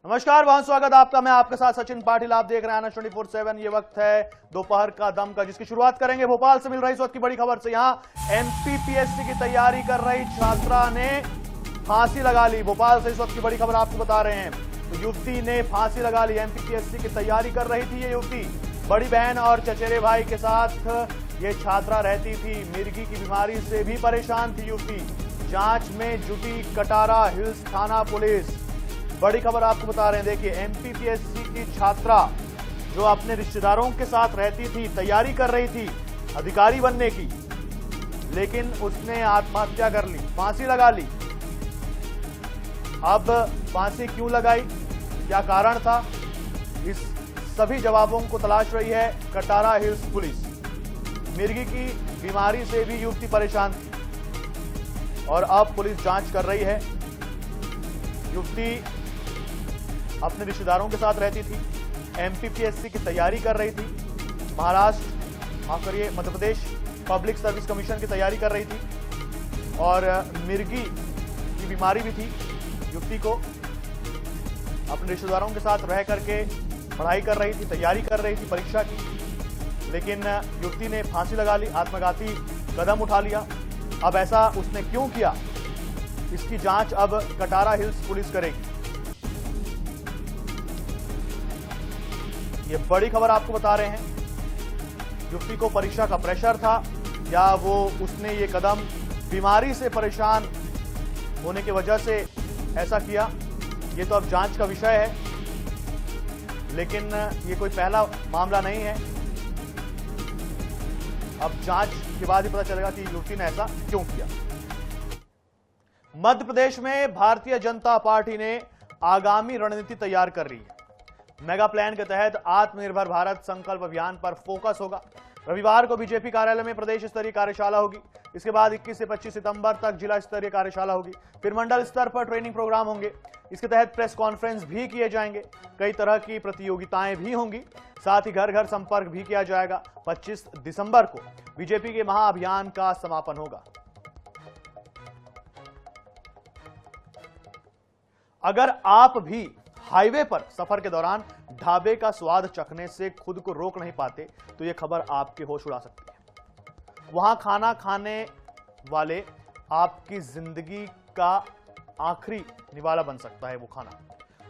नमस्कार, बहुत स्वागत आपका। मैं आपके साथ सचिन पाटिल। आप देख रहे हैं आनंद 24/7। ये वक्त है दोपहर का दम का, जिसकी शुरुआत करेंगे भोपाल से मिल रही इस वक्त की बड़ी खबर से। यहां एमपीपीएससी की तैयारी कर रही छात्रा ने फांसी लगा ली। भोपाल से इस वक्त की बड़ी खबर आपको बता रहे हैं। तो युवती ने फांसी लगा ली। एमपीपीएससी की तैयारी कर रही थी ये युवती। बड़ी बहन और चचेरे भाई के साथ ये छात्रा रहती थी। मिर्गी की बीमारी से भी परेशान थी युवती। जांच में जुटी कटारा हिल्स थाना पुलिस। बड़ी खबर आपको बता रहे हैं। देखिए, एमपीपीएससी की छात्रा जो अपने रिश्तेदारों के साथ रहती थी, तैयारी कर रही थी अधिकारी बनने की, लेकिन उसने आत्महत्या कर ली, फांसी लगा ली। अब फांसी क्यों लगाई, क्या कारण था, इस सभी जवाबों को तलाश रही है कटारा हिल्स पुलिस। मिर्गी की बीमारी से भी युवती परेशान थी और अब पुलिस जांच कर रही है। युवती अपने रिश्तेदारों के साथ रहती थी, एमपीपीएससी की तैयारी कर रही थी। Madhya Pradesh public service commission की तैयारी कर रही थी और मिर्गी की बीमारी भी थी। युवती को अपने रिश्तेदारों के साथ रह करके पढ़ाई कर रही थी, तैयारी कर रही थी परीक्षा की, लेकिन युवती ने फांसी लगा ली, आत्मघाती कदम उठा लिया। अब ऐसा उसने क्यों किया, इसकी जांच अब कटारा हिल्स पुलिस करेगी। ये बड़ी खबर आपको बता रहे हैं। युवती को परीक्षा का प्रेशर था या वो उसने ये कदम बीमारी से परेशान होने की वजह से ऐसा किया, ये तो अब जांच का विषय है। लेकिन ये कोई पहला मामला नहीं है। अब जांच के बाद ही पता चलेगा कि युवती ने ऐसा क्यों किया। मध्य प्रदेश में भारतीय जनता पार्टी ने आगामी रणनीति तैयार कर रही है। मेगा प्लान के तहत आत्मनिर्भर भारत संकल्प अभियान पर फोकस होगा। रविवार को बीजेपी कार्यालय में प्रदेश स्तरीय कार्यशाला होगी। इसके बाद 21 से 25 सितंबर तक जिला स्तरीय कार्यशाला होगी। फिर मंडल स्तर पर ट्रेनिंग प्रोग्राम होंगे। इसके तहत प्रेस कॉन्फ्रेंस भी किए जाएंगे। कई तरह की प्रतियोगिताएं भी होंगी। साथ ही घर घर संपर्क भी किया जाएगा। 25 दिसंबर को बीजेपी के महाअभियान का समापन होगा। अगर आप भी हाईवे पर सफर के दौरान ढाबे का स्वाद चखने से खुद को रोक नहीं पाते, तो यह खबर आपके होश उड़ा सकती है। वहां खाना खाने वाले आपकी जिंदगी का आखिरी निवाला बन सकता है वो खाना,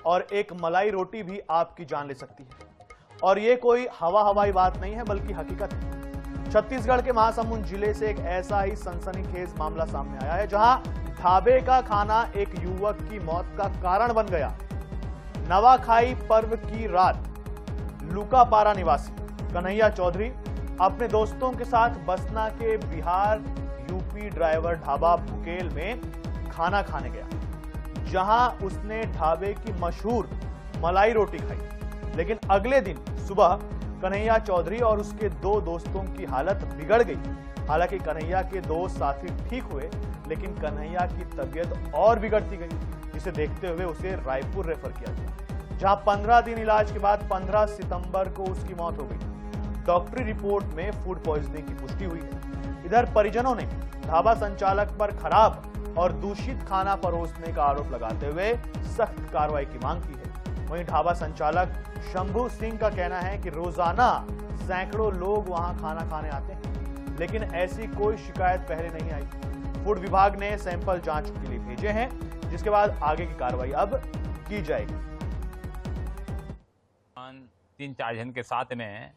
और एक मलाई रोटी भी आपकी जान ले सकती है। और यह कोई हवाई बात नहीं है, बल्कि हकीकत है। छत्तीसगढ़ के महासमुंद जिले से एक ऐसा ही सनसनीखेज मामला सामने आया है, जहां ढाबे का खाना एक युवक की मौत का कारण बन गया। नवाखाई पर्व की रात लुकापारा निवासी कन्हैया चौधरी अपने दोस्तों के साथ बसना के बिहार यूपी ड्राइवर ढाबा भुकेल में खाना खाने गया, जहां उसने ढाबे की मशहूर मलाई रोटी खाई। लेकिन अगले दिन सुबह कन्हैया चौधरी और उसके दो दोस्तों की हालत बिगड़ गई। हालांकि कन्हैया के दो साथी ठीक हुए, लेकिन कन्हैया की तबीयत और बिगड़ती गई, जिसे देखते हुए उसे रायपुर रेफर किया गया, जहां 15 दिन इलाज के बाद 15 सितंबर को उसकी मौत हो गई। डॉक्टरी रिपोर्ट में फूड पॉइजनिंग की पुष्टि हुई है। इधर परिजनों ने ढाबा संचालक पर खराब और दूषित खाना परोसने का आरोप लगाते हुए सख्त कार्रवाई की मांग की है। वहीं ढाबा संचालक शंभू सिंह का कहना है कि रोजाना सैकड़ों लोग वहां खाना खाने आते हैं, लेकिन ऐसी कोई शिकायत पहले नहीं आई। फूड विभाग ने सैंपल जांच के लिए भेजे हैं, जिसके बाद आगे की कार्रवाई अब की जाएगी। 3-4 जन के साथ में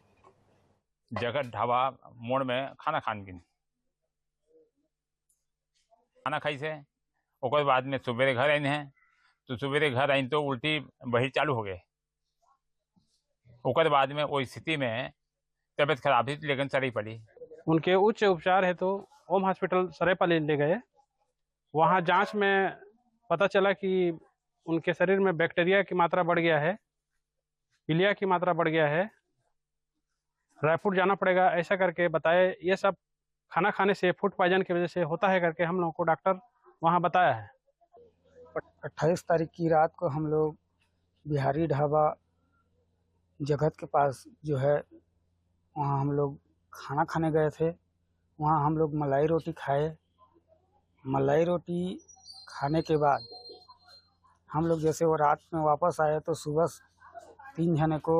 जगत ढाबा मोड़ में खाना खाई से ओकर बाद में सुबेरे घर आइन है। तो सुबेरे घर आइन तो उल्टी बही चालू हो गए। ओकर बाद में वो स्थिति में तबियत खराब थी, लेकिन सही पड़ी। उनके उच्च उपचार है तो ओम हॉस्पिटल सरेपाली ले गए। वहाँ जांच में पता चला कि उनके शरीर में बैक्टीरिया की मात्रा बढ़ गया है, पीलिया की मात्रा बढ़ गया है, रायपुर जाना पड़ेगा, ऐसा करके बताए। ये सब खाना खाने से फूड पॉइजन की वजह से होता है करके हम लोगों को डॉक्टर वहाँ बताया है। 28 तारीख की रात को हम लोग बिहारी ढाबा जगत के पास जो है, वहाँ हम लोग खाना खाने गए थे। वहाँ हम लोग मलाई रोटी खाए। मलाई रोटी खाने के बाद हम लोग जैसे वो रात में वापस आए तो सुबह 3 जने को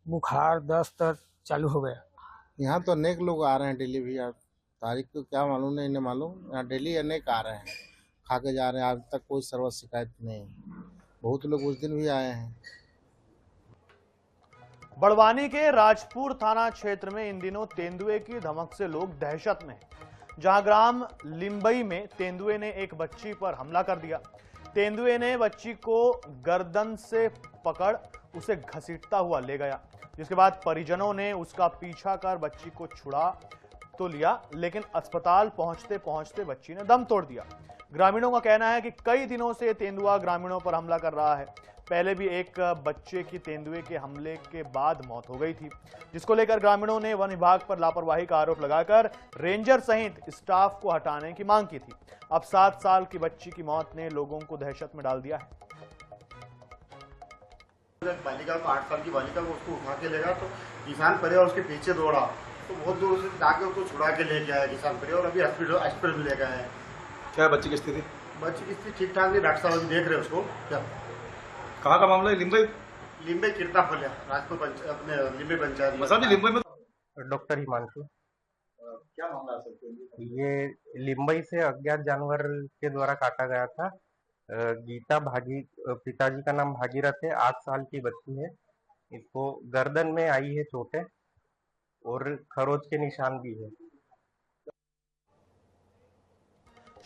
बुखार दस्त चालू हो गया। यहाँ तो अनेक लोग आ रहे हैं डेली भी, यार तारीख तो क्या मालूम नहीं, इन्हें मालूम। यहाँ डेली अनेक आ रहे हैं, खा के जा रहे हैं। आज तक कोई सर्विस शिकायत नहीं। बहुत लोग उस दिन भी आए हैं। बड़वानी के राजपुर थाना क्षेत्र में इन दिनों तेंदुए की धमक से लोग दहशत में हैं। जहां ग्राम लिम्बई में तेंदुए ने एक बच्ची पर हमला कर दिया। तेंदुए ने बच्ची को गर्दन से पकड़ उसे घसीटता हुआ ले गया, जिसके बाद परिजनों ने उसका पीछा कर बच्ची को छुड़ा तो लिया, लेकिन अस्पताल पहुंचते पहुंचते बच्ची ने दम तोड़ दिया। ग्रामीणों का कहना है कि कई दिनों से तेंदुआ ग्रामीणों पर हमला कर रहा है। पहले भी एक बच्चे की तेंदुए के हमले के बाद मौत हो गई थी, जिसको लेकर ग्रामीणों ने वन विभाग पर लापरवाही का आरोप लगाकर रेंजर सहित स्टाफ को हटाने की मांग की थी। अब 7 साल की बच्ची की मौत ने लोगों को दहशत में डाल दिया है। बालिका को 8 साल की बालिका को उसको उठा के लेगा तो किसान परिवार उसके पीछे दौड़ा, तो बहुत दूर से जाके उसको छुड़ा के लेके आया किसान परिवार। अभी हॉस्पिटल में लेके आए। क्या बच्ची की स्थिति? बच्ची की स्थिति ठीक ठाक नहीं, डॉक्टर साहब अभी देख रहे हैं उसको। क्या कहाँ का मामला है? लिम्बई किरता फलिया राजपुर अपने लिम्बई पंचायत लिम्बई में। डॉक्टर हिमांशु। क्या मामला है? ये लिम्बई से अज्ञात जानवर के द्वारा काटा गया था। गीता पिताजी का नाम भागीरथ है, 8 साल की बच्ची है। इसको गर्दन में आई है चोटें और खरोच के निशान भी है।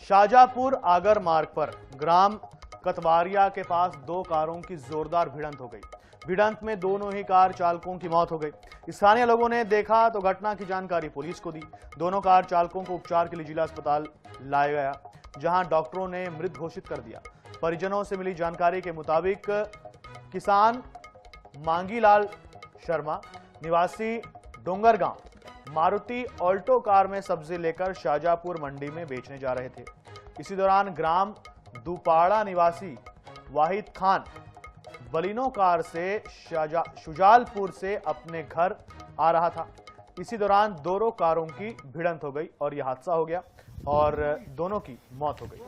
शाहजहांपुर आगर मार्ग पर ग्राम कतवारिया के पास 2 कारों की जोरदार भिड़ंत हो गई। भिड़ंत में दोनों ही कार चालकों की मौत हो गई। स्थानीय लोगों ने देखा तो घटना की जानकारी पुलिस को दी। दोनों कार चालकों को उपचार के लिए जिला अस्पताल लाया गया, जहां डॉक्टरों ने मृत घोषित कर दिया। परिजनों से मिली जानकारी के मुताबिक किसान मांगीलाल शर्मा निवासी डोंगरगांव मारुति ऑल्टो कार में सब्जी लेकर शाहजहांपुर मंडी में बेचने जा रहे थे। इसी दौरान ग्राम दुपाड़ा निवासी वाहिद खान बलिनो कार से शुजालपुर से अपने घर आ रहा था। इसी दौरान दोनों कारों की भिड़ंत हो गई और यह हादसा हो गया और दोनों की मौत हो गई।